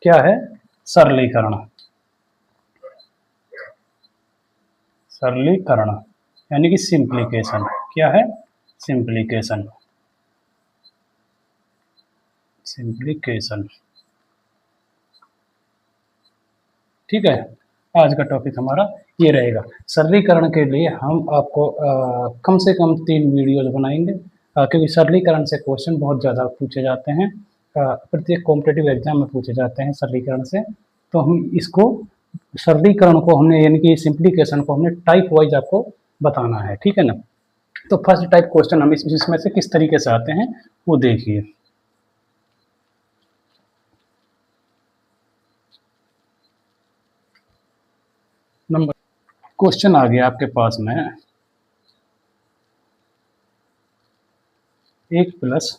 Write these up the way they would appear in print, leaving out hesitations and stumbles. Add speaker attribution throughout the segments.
Speaker 1: क्या है? सरलीकरण। सरलीकरण यानी कि सिंप्लीकेशन। क्या है? सिंप्लीकेशन। सिंप्लीकेशन। ठीक है, आज का टॉपिक हमारा ये रहेगा। सरलीकरण के लिए हम आपको कम से कम 3 वीडियोज बनाएंगे, क्योंकि सरलीकरण से क्वेश्चन बहुत ज़्यादा पूछे जाते हैं, प्रत्येक कॉम्पिटिटिव एग्जाम में पूछे जाते हैं सरलीकरण से। तो हम इसको सरलीकरण को हमने यानी कि सिंप्लीकेशन को हमने टाइप वाइज आपको बताना है, ठीक है ना। तो फर्स्ट टाइप क्वेश्चन हम इसमें से किस तरीके से आते हैं वो देखिए। नंबर क्वेश्चन आ गया आपके पास में 1 प्लस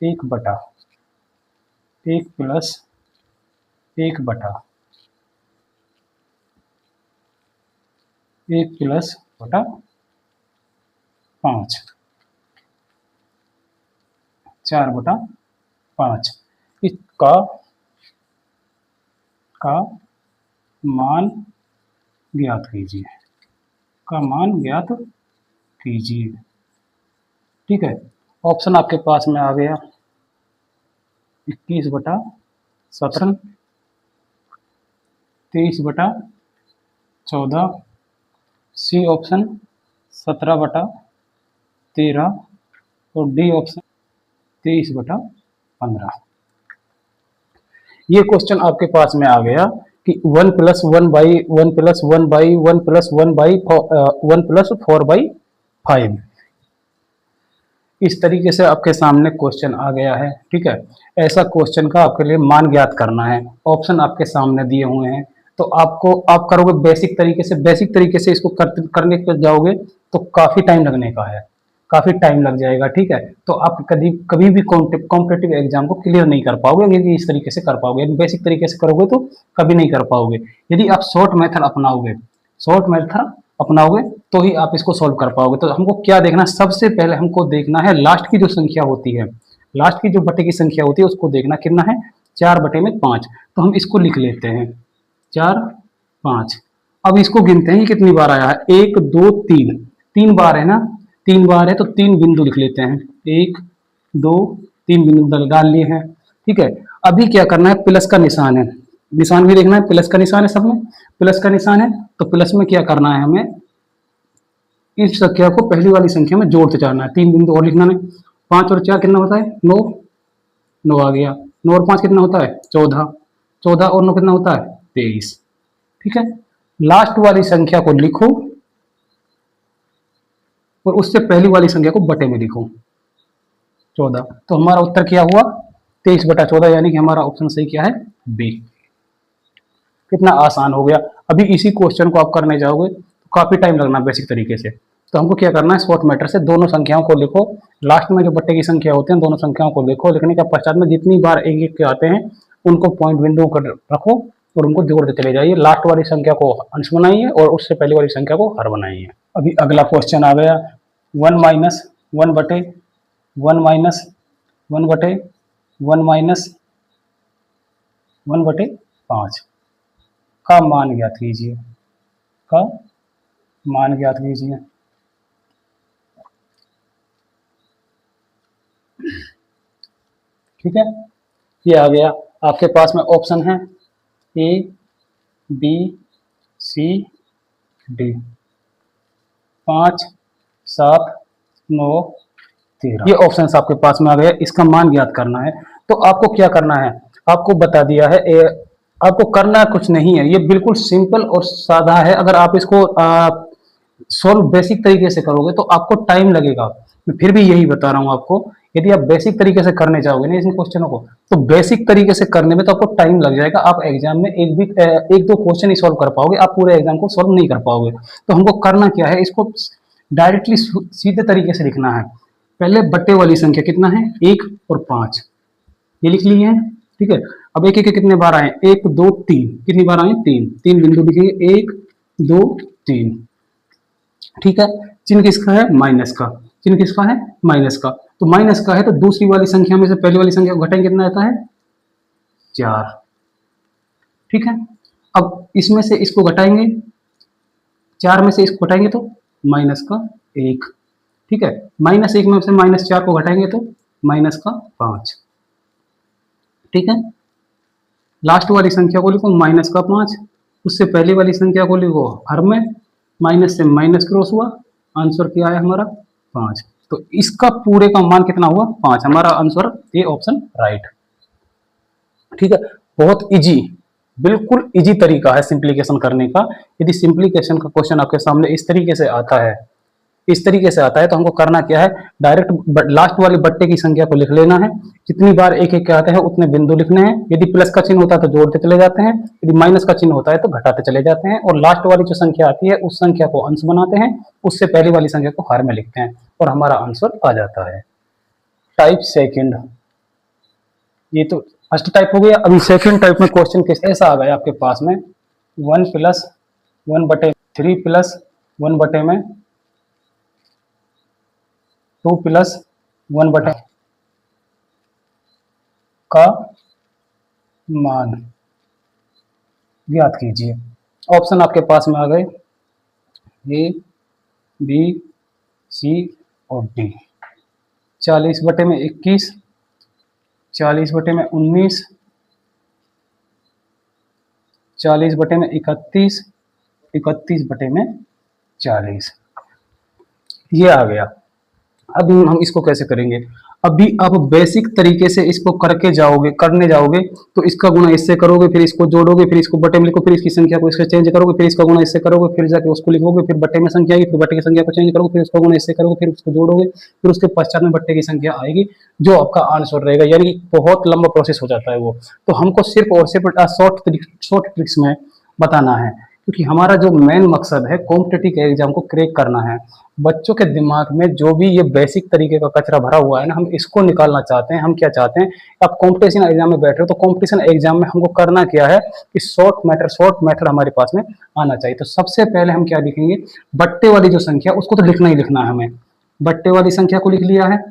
Speaker 1: 1 बटा 1 प्लस 1 बटा 1 प्लस बटा 5 4 बटा 5 इसका मान ज्ञात कीजिए। का मान ज्ञात कीजिए। ठीक है, ऑप्शन आपके पास में आ गया 21 बटा 17, 23 बटा 14, सी ऑप्शन 17 बटा 13 और डी ऑप्शन 23 बटा 15। ये क्वेश्चन आपके पास में आ गया कि 1 plus 1 by 1 plus 1 by 1 plus 1 by 1 plus 4 by 5, इस तरीके से आपके सामने क्वेश्चन आ गया है। ठीक है, ऐसा क्वेश्चन का आपके लिए मान ज्ञात करना है। ऑप्शन आपके सामने दिए हुए हैं, तो आप करोगे बेसिक तरीके से इसको करने के जाओगे तो काफ़ी टाइम लगने का है, काफ़ी टाइम लग जाएगा। ठीक है, तो आप कभी भी कॉम्पिटिटिव एग्जाम को क्लियर नहीं कर पाओगे यदि इस तरीके से कर पाओगे। यदि बेसिक तरीके से करोगे तो कभी नहीं कर पाओगे। यदि आप शॉर्ट मेथड अपनाओगे तो ही आप इसको सॉल्व कर पाओगे। तो हमको क्या देखना, सबसे पहले हमको देखना है लास्ट की जो संख्या होती है, लास्ट की जो बटे की संख्या होती है उसको देखना कितना है, 4 बटे में 5। तो हम इसको लिख लेते हैं 4 5। अब इसको गिनते हैं कितनी बार आया है, 1 2 3, 3 बार है ना, 3 बार है तो 3 बिंदु लिख लेते हैं, 1 2 3 बिंदु डाल लिए हैं। ठीक है, अभी क्या करना है, प्लस का निशान है, निशान भी देखना है, प्लस का निशान है, सब में प्लस का निशान है। तो प्लस में क्या करना है, हमें इस संख्या को पहली वाली संख्या में जोड़ते जाना है। 3 बिंदु और लिखना है, 5 और 4 कितना होता है, 9, 9 आ गया, 9 और 5 कितना होता है, 14, 14 और 9 कितना होता है, 23। ठीक है, लास्ट वाली संख्या को लिखो और उससे पहली वाली संख्या को बटे में लिखो, 14। तो हमारा उत्तर क्या हुआ, 23 बटा 14, यानी कि हमारा ऑप्शन सही क्या है, बी। कितना आसान हो गया। अभी इसी क्वेश्चन को आप करने जाओगे तो काफी टाइम लगना बेसिक तरीके से। तो हमको क्या करना है, शॉर्ट मेथड से दोनों संख्याओं को लिखो, लास्ट में जो बट्टे की संख्या होती है दोनों संख्याओं को लिखो, लिखने के पश्चात में जितनी बार एक एक के आते हैं उनको पॉइंट बिंदु कर रखो और उनको जोड़ते चले जाइए। लास्ट वाली संख्या को अंश बनाइए और उससे पहले वाली संख्या को हर बनाइए। अभी अगला क्वेश्चन आ गया 1 माइनस 1 बटे 1 माइनस 1 बटे 1 माइनस 1 बटे 5 का मान ज्ञात कीजिए। का मान ज्ञात कीजिए। ठीक है, ये आ गया आपके पास में, ऑप्शन है ए बी सी डी, 5 7 9 13, ये ऑप्शन आपके पास में आ गया। इसका मान ज्ञात करना है। तो आपको क्या करना है, आपको बता दिया है, आपको करना कुछ नहीं है, ये बिल्कुल सिंपल और सादा है। अगर आप इसको सॉल्व बेसिक तरीके से करोगे तो आपको टाइम लगेगा। मैं फिर भी यही बता रहा हूँ आपको, यदि आप बेसिक तरीके से करने जाओगे ना इन क्वेश्चनों को, तो बेसिक तरीके से करने में तो आपको टाइम लग जाएगा। आप एग्जाम में एक दो क्वेश्चन ही सॉल्व कर पाओगे, आप पूरे एग्जाम को सॉल्व नहीं कर पाओगे। तो हमको करना क्या है, इसको डायरेक्टली सीधे तरीके से लिखना है। पहले बट्टे वाली संख्या कितना है, 1 और 5, ये लिख लिए हैं। ठीक है, अब एक एक कितने बार आए, 1 2 3, कितनी बार आए, 3, 3 बिंदु लिखेंगे, 1 2 3। ठीक है, चिन्ह किसका है, माइनस का, चिन्ह किसका है, माइनस का। तो माइनस का है तो दूसरी वाली संख्या में से पहली वाली संख्या को घटाएंगे, कितना आता है, 4। ठीक है, अब इसमें से इसको घटाएंगे, 4 में से इसको घटाएंगे तो माइनस का 1। ठीक है, -1 में से -4 को घटाएंगे तो माइनस का 5। ठीक है, लास्ट वाली संख्या को लिखो माइनस का 5, उससे पहले वाली संख्या को लिखो हर में, माइनस से माइनस क्रॉस हुआ, आंसर क्या है हमारा 5। तो इसका पूरे का मान कितना हुआ 5, हमारा आंसर ये ऑप्शन राइट। ठीक है, बहुत इजी, बिल्कुल इजी तरीका है सिंप्लीकेशन करने का। यदि सिंप्लीकेशन का क्वेश्चन आपके सामने इस तरीके से आता है, इस तरीके से आता है, तो हमको करना क्या है, डायरेक्ट लास्ट वाली बट्टे की संख्या को लिख लेना है। जितनी बार एक एक के आते हैं उतने बिंदु लिखने हैं। यदि प्लस का चिन्ह होता है तो जोड़ते चले जाते हैं, यदि माइनस का चिन्ह होता है तो घटाते चले जाते हैं, और लास्ट वाली जो संख्या आती है उस संख्या को अंश बनाते हैं, उससे पहले वाली संख्या को हर में लिखते हैं और हमारा आंसर आ जाता है। टाइप सेकेंड, ये तो फर्स्ट टाइप हो गया। अभी सेकेंड टाइप में क्वेश्चन किस ऐसा आ गया आपके पास में 1 + 1/3 + 1 में 2 + 1 का मान ज्ञात कीजिए। ऑप्शन आपके पास में आ गए ए, बी, सी और डी। 40/21, 40/19, 40/31, 31/40। ये आ गया। अभी हम इसको कैसे करेंगे, अभी आप बेसिक तरीके से इसको करने जाओगे तो इसका गुणा इससे करोगे, फिर इसको जोड़ोगे, फिर इसको बटे में लिखो, फिर इसकी संख्या को इससे चेंज करोगे, फिर इसका गुणा इससे करोगे, फिर जाके उसको लिखोगे, फिर बटे में संख्या आएगी, फिर बटे की संख्या को चेंज करोगे, फिर उसका गुणा इससे करोगे, फिर उसको जोड़ोगे, फिर उसके पश्चात में बट्टे की संख्या आएगी जो आपका आंसर रहेगा। यानी कि बहुत लंबा प्रोसेस हो जाता है वो। तो हमको सिर्फ और सिर्फ शॉर्ट ट्रिक्स में बताना है, क्योंकि हमारा जो मेन मकसद है कॉम्पिटिटिव एग्जाम को क्रैक करना है। बच्चों के दिमाग में जो भी ये बेसिक तरीके का कचरा भरा हुआ है ना, हम इसको निकालना चाहते हैं। हम क्या चाहते हैं, आप कंपटीशन एग्जाम में बैठ रहे हो तो कंपटीशन एग्जाम में हमको करना क्या है कि शॉर्ट मेथड हमारे पास में आना चाहिए। तो सबसे पहले हम क्या लिखेंगे, बट्टे वाली जो संख्या उसको तो लिखना ही लिखना है हमें। बट्टे वाली संख्या को लिख लिया है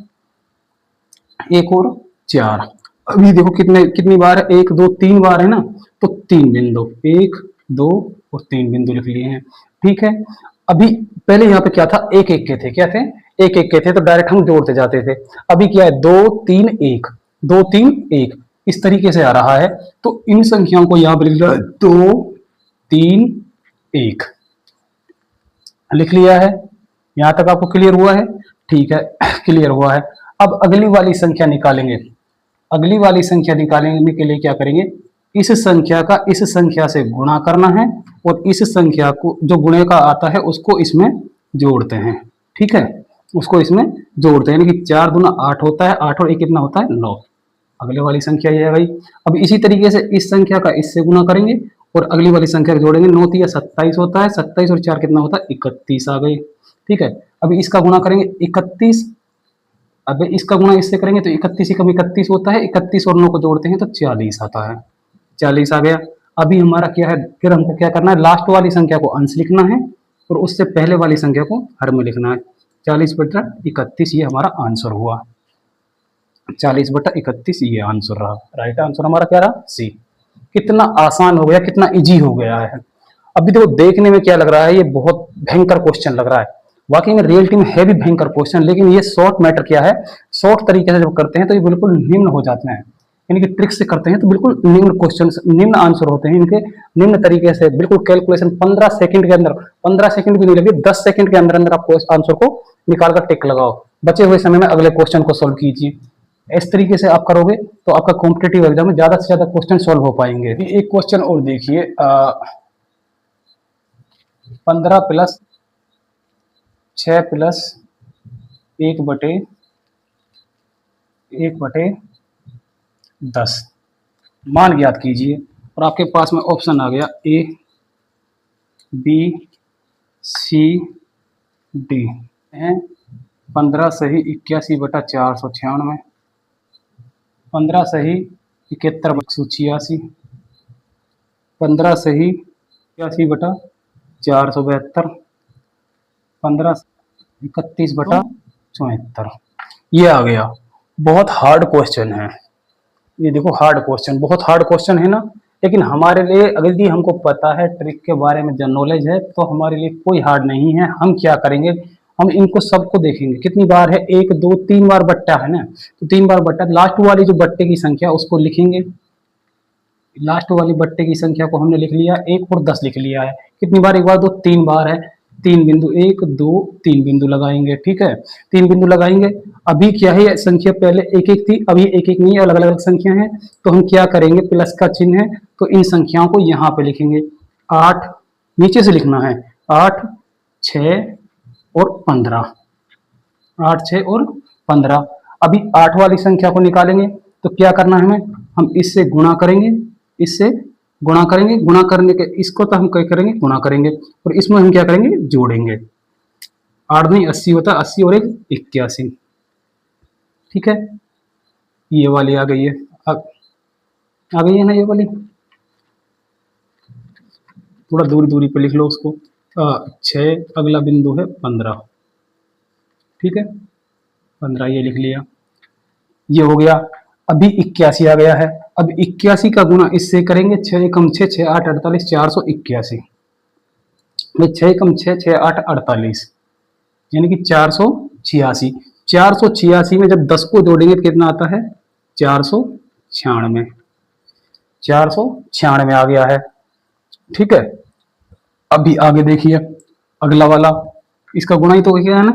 Speaker 1: 1 और 4। अभी देखो कितनी बार है, 1 2 3 बार है ना, तो 3 बिंदु, 1 2 और 3 बिंदु लिख लिए हैं। ठीक है, अभी पहले यहाँ पे क्या था, एक एक के थे, क्या थे, एक एक के थे, तो डायरेक्ट हम जोड़ते जाते थे। अभी क्या है 2 3 1, 2 3 1, इस तरीके से आ रहा है। तो इन संख्याओं को यहाँ पर लिख लिया 2 3 1 लिख लिया है। यहां तक आपको क्लियर हुआ है? ठीक है, क्लियर हुआ है। अब अगली वाली संख्या निकालेंगे। अगली वाली संख्या निकालने के लिए क्या करेंगे, इस संख्या का इस संख्या से गुणा करना है और इस संख्या को जो गुणे का आता है उसको इसमें जोड़ते हैं। ठीक है, उसको इसमें जोड़ते हैं, यानी कि 4 दूना 8 होता है, 8 और 1 कितना होता है 9। अगले वाली संख्या ये है भाई। अब इसी तरीके से इस संख्या का इससे गुणा करेंगे और अगली वाली संख्या जोड़ेंगे। 9 3 27 होता है, 27 और 4 कितना होता है 31 आ गई। ठीक है, अभी इसका गुणा करेंगे 31, अब इसका गुणा इससे करेंगे तो 31 ही कम 31 होता है, 31 और 9 को जोड़ते हैं तो 40 आता है, 40 आ गया। अभी हमारा क्या है, फिर हमको क्या करना है, लास्ट वाली संख्या को अंश लिखना है और उससे पहले वाली संख्या को हर में लिखना है। 40/31 ये हमारा आंसर हुआ। 40/31 ये आंसर रहा। राइट आंसर हमारा क्या रहा, सी। कितना आसान हो गया, कितना इजी हो गया है। अभी देखो देखने में क्या लग रहा है, ये बहुत भयंकर क्वेश्चन लग रहा है, वाकई में रियलिटी में है भी भयंकर क्वेश्चन, लेकिन ये शॉर्ट मैटर क्या है, शॉर्ट तरीके से जब करते हैं तो ये बिल्कुल निम्न हो जाते हैं। यानी कि ट्रिक से करते हैं तो बिल्कुल निम्न क्वेश्चन, निम्न आंसर होते हैं इनके, निम्न तरीके से बिल्कुल कैलकुलेशन 15 सेकंड के अंदर, 15 सेकंड भी नहीं लगे, 10 सेकंड के अंदर अंदर आप आंसर को निकाल कर टिक लगाओ। बचे हुए समय में अगले क्वेश्चन को सोल्व कीजिए। इस तरीके से आप करोगे तो आपका कॉम्पिटेटिव एग्जाम में ज्यादा से ज्यादा क्वेश्चन सोल्व हो पाएंगे। एक क्वेश्चन और देखिए, 15 + 6 + 1/10 मान ज्ञात कीजिए। और आपके पास में ऑप्शन आ गया ए, बी, सी, डी है। 15 सही 81/496, 15 सही 71/186, 15 सही 81/472, 15 31/74। ये आ गया। बहुत हार्ड क्वेश्चन है, ये देखो हार्ड क्वेश्चन, बहुत हार्ड क्वेश्चन है ना, लेकिन हमारे लिए अगर यदि हमको पता है ट्रिक के बारे में, जो नॉलेज है, तो हमारे लिए कोई हार्ड नहीं है। हम क्या करेंगे, हम इनको सबको देखेंगे कितनी बार है, 1 2 3 बार बट्टा है ना, तो 3 बार बट्टा, लास्ट वाली जो बट्टे की संख्या उसको लिखेंगे। लास्ट वाली बट्टे की संख्या को हमने लिख लिया, 1 और 10 लिख लिया है। कितनी बार, एक बार दो 3 बार है, 3 बिंदु, 1 2 3 बिंदु लगाएंगे, ठीक है, 3 बिंदु लगाएंगे। अभी क्या है, संख्या पहले एक एक थी, अभी एक एक नहीं है, अलग अलग संख्या है, तो हम क्या करेंगे, प्लस का चिन्ह है तो इन संख्याओं को यहाँ पे लिखेंगे। 8 नीचे से लिखना है, 8 6 और 15, 8 6 और 15। अभी 8 वाली संख्या को निकालेंगे तो क्या करना है हमें, हम इससे गुणा करेंगे, इससे गुणा करेंगे, गुणा करने के इसको तो हम क्या करेंगे, गुणा करेंगे, और इसमें हम क्या करेंगे, जोड़ेंगे। 8 नहीं 80 होता, 80 और 1 81, ठीक है। ये वाली आ गई है, आ गई है ना ये वाली, थोड़ा दूरी दूरी पे लिख लो उसको। 6, अगला बिंदु है 15, ठीक है, 15 ये लिख लिया, ये हो गया। अभी 81 आ गया है, अब 81 का गुना इससे करेंगे, 6 कम 6 6 8 48, 481, 6 कम 6 6 8 48, यानी कि 486। 486 में जब 10 को जोड़ेंगे तो कितना आता है, 496, 496 आ गया है, ठीक है। अभी आगे देखिए, अगला वाला, इसका गुणा ही तो क्या है ना,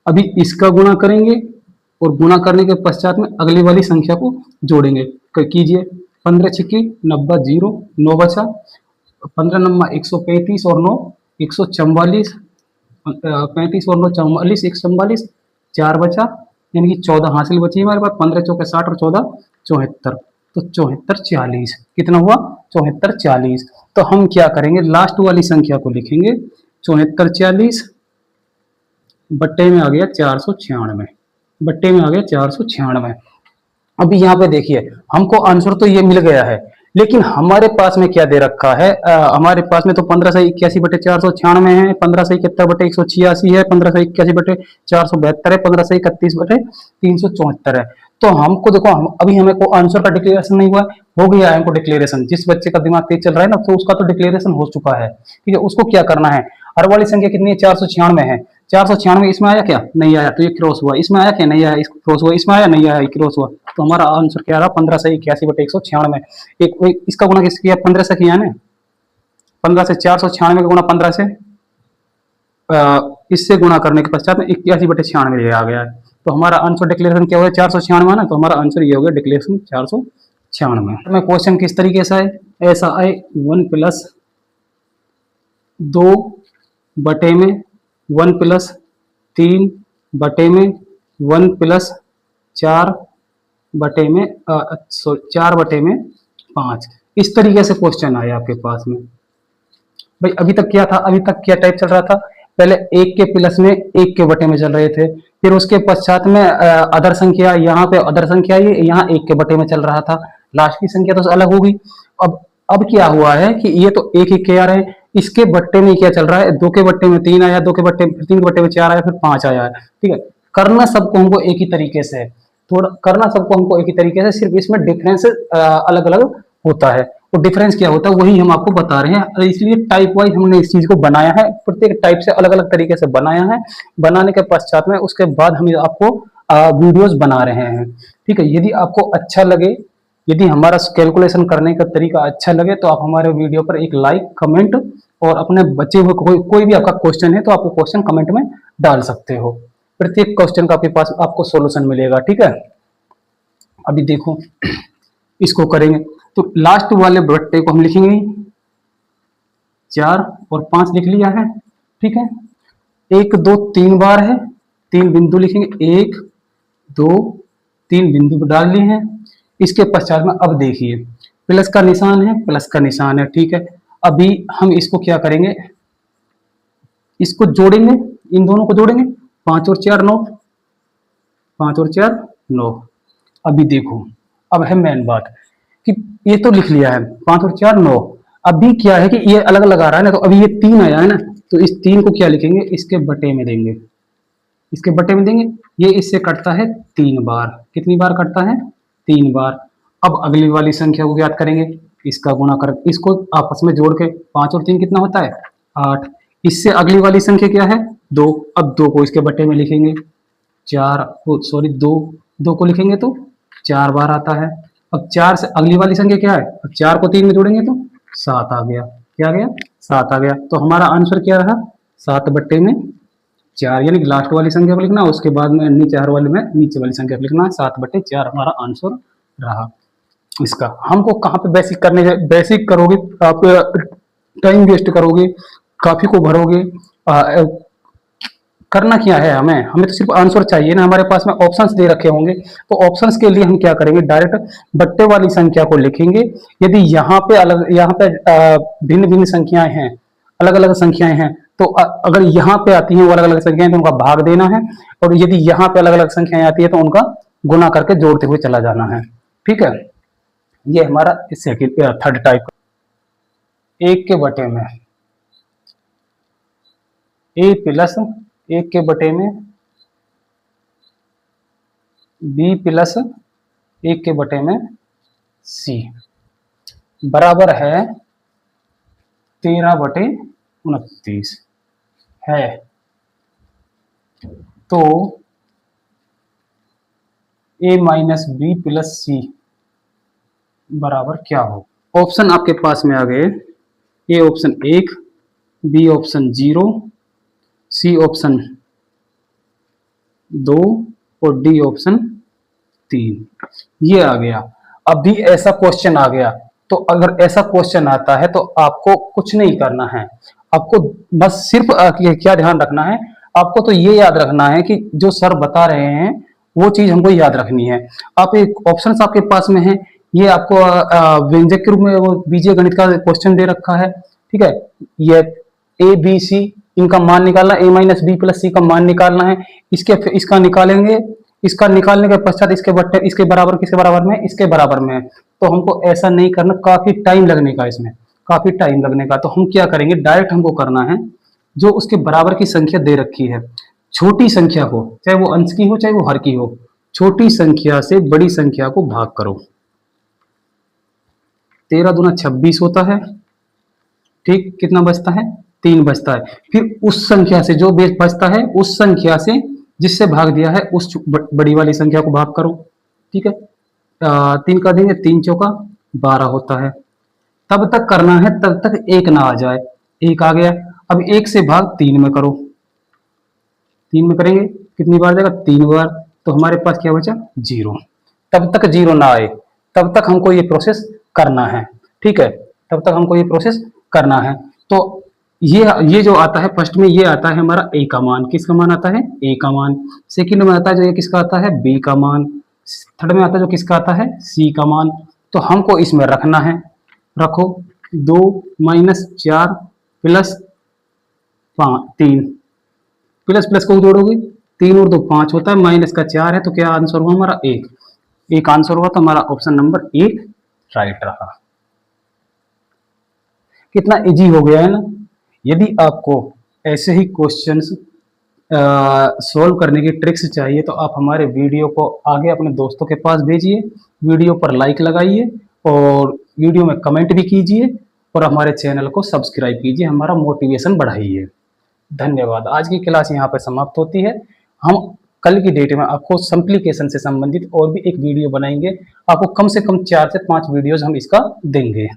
Speaker 1: अभी इसका गुणा करेंगे और गुणा करने के पश्चात में अगली वाली संख्या को जोड़ेंगे। कीजिए, 15 छिक्की 90, 0 9 बचा, 15 नम्मा 135 और 9 144, 35 और 9 44, 144, 4 बचा, यानी कि 14 हासिल बची हमारे पास, 15 चौके 60 और 14 74, तो 74 40, कितना हुआ, 74 40। तो हम क्या करेंगे, लास्ट वाली संख्या को लिखेंगे, 74 40 बट्टे में आ गया 496, बट्टे में आ गया 496। अभी यहाँ पे देखिए, हमको आंसर तो ये मिल गया है, लेकिन हमारे पास में क्या दे रखा है, हमारे पास में तो 15 से 81 बटे 496 है, 15 से 71 बटे 186 है, 15 से 81 बटे 472 है, 15 से 31 बटे 374 है। तो हमको देखो, अभी हमें को आंसर का डिक्लेरेशन नहीं हुआ है, हो गया है हमको डिक्लेरेशन। जिस बच्चे का दिमाग तेज चल रहा है ना, तो उसका तो डिक्लेरेशन हो चुका है, ठीक है। उसको क्या करना है, हर वाली संख्या कितनी है, 496 है, 496 इसमें आया क्या, नहीं आया, तो ये क्रॉस हुआ, इसमें आया क्या, नहीं आया, क्रॉस हुआ, इसमें आया, नहीं आया, क्रॉस हुआ, तो हमारा आंसर क्या रहा, 15 से 81 बटे 196। एक इसका गुणा किससे किया, 15 से किया ना, 15 से 496 का गुणा 15 से, इससे गुणा करने के पश्चात में 81 बटे 96 आ गया है। तो हमारा आंसर डिक्लेरेशन क्या हो गया, 496 ना, तो हमारा आंसर ये हो गया डिक्लेरेशन 496 में। क्वेश्चन किस तरीके से आए, ऐसा आए, 1 प्लस 2 बटे में 1 प्लस 3 बटे में 1 प्लस 4 बटे में 4 बटे में 5, इस तरीके से क्वेश्चन आए आपके पास में। भाई अभी तक क्या था, अभी तक क्या टाइप चल रहा था, पहले 1 के प्लस में 1 के बटे में चल रहे थे, फिर उसके पश्चात में अदर संख्या, यहाँ पे अदर संख्या आई, यहाँ 1 के बटे में चल रहा था, लास्ट की संख्या तो अलग हो गई। अब क्या हुआ है कि ये तो 1 1 के आ रहे हैं, इसके बट्टे में क्या चल रहा है, 2 के बट्टे में 3 आया, 2 के बट्टे, 3 के बट्टे में 4 आया, फिर 5 आया है, ठीक है। करना सबको हमको एक ही तरीके से है, थोड़ा करना सबको हमको एक ही तरीके से, सिर्फ इसमें डिफरेंस अलग अलग होता है। तो डिफरेंस क्या होता है वही हम आपको बता रहे हैं, इसलिए टाइप वाइज हमने इस चीज को बनाया है, प्रत्येक टाइप से अलग अलग तरीके से बनाया है। बनाने के पश्चात में उसके बाद हम आपको वीडियोस बना रहे हैं, ठीक है। यदि आपको अच्छा लगे, यदि हमारा कैलकुलेशन करने का तरीका अच्छा लगे, तो आप हमारे वीडियो पर एक लाइक, कमेंट, और अपने बचे हुए कोई भी आपका क्वेश्चन है तो आपको क्वेश्चन कमेंट में डाल सकते हो। प्रत्येक क्वेश्चन का आपके पास आपको सॉल्यूशन मिलेगा, ठीक है। अभी देखो, इसको करेंगे तो लास्ट वाले बट्टे को हम लिखेंगे 4 और 5 लिख लिया है, ठीक है। 1 2 3 बार है, 3 बिंदु लिखेंगे, 1 2 3 बिंदु डाल लिए हैं। इसके पश्चात में अब देखिए, प्लस का निशान है, प्लस का निशान है, ठीक है। अभी हम इसको क्या करेंगे, इसको जोड़ेंगे, इन दोनों को जोड़ेंगे, 5 और 4 9, 5 और 4 9। अभी देखो, अब है मेन बात कि ये तो लिख लिया है 5 और 4 9, अभी क्या है कि ये अलग अलग आ रहा है ना, तो अभी ये 3 आया है ना, तो इस 3 को क्या लिखेंगे, इसके बटे में देंगे, इसके बटे में देंगे। ये इससे कटता है 3 बार, कितनी बार कटता है, 3 बार। अब अगली वाली संख्या को ज्ञात करेंगे, इसका गुणा कर इसको आपस में जोड़ के 5 और 3 कितना होता है 8। इससे अगली वाली संख्या क्या है 2। अब 2 को इसके बट्टे में लिखेंगे 4, सॉरी 2, 2 को लिखेंगे तो 4 बार आता है। अब 4 से अगली वाली संख्या क्या है, अब 4 को 3 में जोड़ेंगे तो 7 आ गया। क्या आ गया 7 आ गया। तो हमारा आंसर क्या रहा 7 बट्टे में 4, यानी कि लास्ट वाली संख्या को लिखना, उसके बाद में नीचे हर वाले में नीचे वाली संख्या को लिखना। 7 बट्टे 4 हमारा आंसर रहा। इसका हमको कहाँ पे बेसिक करने, बेसिक करोगे आप टाइम वेस्ट करोगे, काफी को भरोगे। करना क्या है, हमें तो सिर्फ आंसर चाहिए ना। हमारे पास में ऑप्शंस दे रखे होंगे, तो ऑप्शंस के लिए हम क्या करेंगे, डायरेक्ट बट्टे वाली संख्या को लिखेंगे। यदि यहाँ पे भिन्न भिन्न संख्याएं हैं, अलग अलग संख्याएं हैं, तो अगर यहाँ पे आती हैं वो अलग अलग संख्याएं तो उनका भाग देना है, और यदि यहाँ पे अलग अलग संख्याएं आती है तो उनका गुना करके जोड़ते हुए चला जाना है। ठीक है, ये हमारा थर्ड टाइप। 1 के बटे में a प्लस 1 के बटे में b प्लस 1 के बटे में c बराबर है 13 बटे 29 है। तो a minus b plus c बराबर क्या हो। ऑप्शन आपके पास में आ गए, A option 1, B option 0, C option 2 और डी ऑप्शन 3। ये आ गया। अभी ऐसा क्वेश्चन आ गया, तो अगर ऐसा क्वेश्चन आता है तो आपको कुछ नहीं करना है, आपको बस सिर्फ क्या ध्यान रखना है, आपको तो ये याद रखना है कि जो सर बता रहे हैं वो चीज हमको याद रखनी है। आप एक ऑप्शंस आपके पास में है, ये आपको व्यंजक के रूप में वो बीजीय गणित का क्वेश्चन दे रखा है। ठीक है, ये ए बी सी इनका मान निकालना, ए माइनस बी प्लस सी का मान निकालना है। इसका निकालेंगे, इसका निकालने के पश्चात इसके बट्टे इसके बराबर किसके बराबर में, इसके बराबर में है। तो हमको ऐसा नहीं करना, काफी टाइम लगने का, इसमें काफी टाइम लगने का। तो हम क्या करेंगे, डायरेक्ट हमको करना है जो उसके बराबर की संख्या दे रखी है, छोटी संख्या को, चाहे वो अंश की हो चाहे वो हर की हो, छोटी संख्या से बड़ी संख्या को भाग करो। 13 दूना 26 होता है। ठीक, कितना बचता है 3 बचता है। फिर उस संख्या से जो बेस बचता है, उस संख्या से जिससे भाग दिया है उस बड़ी वाली संख्या को भाग करो। ठीक है, 3 का देंगे 3 चौका 12 होता है। तब तक करना है तब तक 1 ना आ जाए। 1 आ गया, अब 1 से भाग 3 में करो। 3 में करेंगे कितनी बार जाएगा 3 बार, तो हमारे पास क्या बचा 0। तब तक 0 ना आए तब तक हमको ये प्रोसेस करना है। ठीक है, तब तक हमको ये प्रोसेस करना है। तो ये जो आता है फर्स्ट में, ये आता है हमारा ए का मान। किसका मान आता है, ए का मान। सेकंड में आता है जो ये किसका आता है, बी का मान। थर्ड में आता है जो किसका आता है, सी का मान। तो हमको इसमें रखना है, रखो 2 माइनस 4 प्लस 3, प्लस प्लस को जोड़ोगे 3 और 2 5 होता है, माइनस का 4 है, तो क्या आंसर हुआ हमारा 1। एक आंसर हुआ, तो हमारा ऑप्शन नंबर 1 राइट रहा। कितना इजी हो गया है ना। यदि आपको ऐसे ही क्वेश्चंस सॉल्व करने की ट्रिक्स चाहिए तो आप हमारे वीडियो को आगे अपने दोस्तों के पास भेजिए, वीडियो पर लाइक लगाइए और वीडियो में कमेंट भी कीजिए और हमारे चैनल को सब्सक्राइब कीजिए, हमारा मोटिवेशन बढ़ाइए। धन्यवाद। आज की क्लास यहाँ पर समाप्त होती है। हम कल की डेट में आपको सिंप्लीकेशन से संबंधित और भी एक वीडियो बनाएंगे। आपको कम से कम 4 से 5 वीडियोज हम इसका देंगे।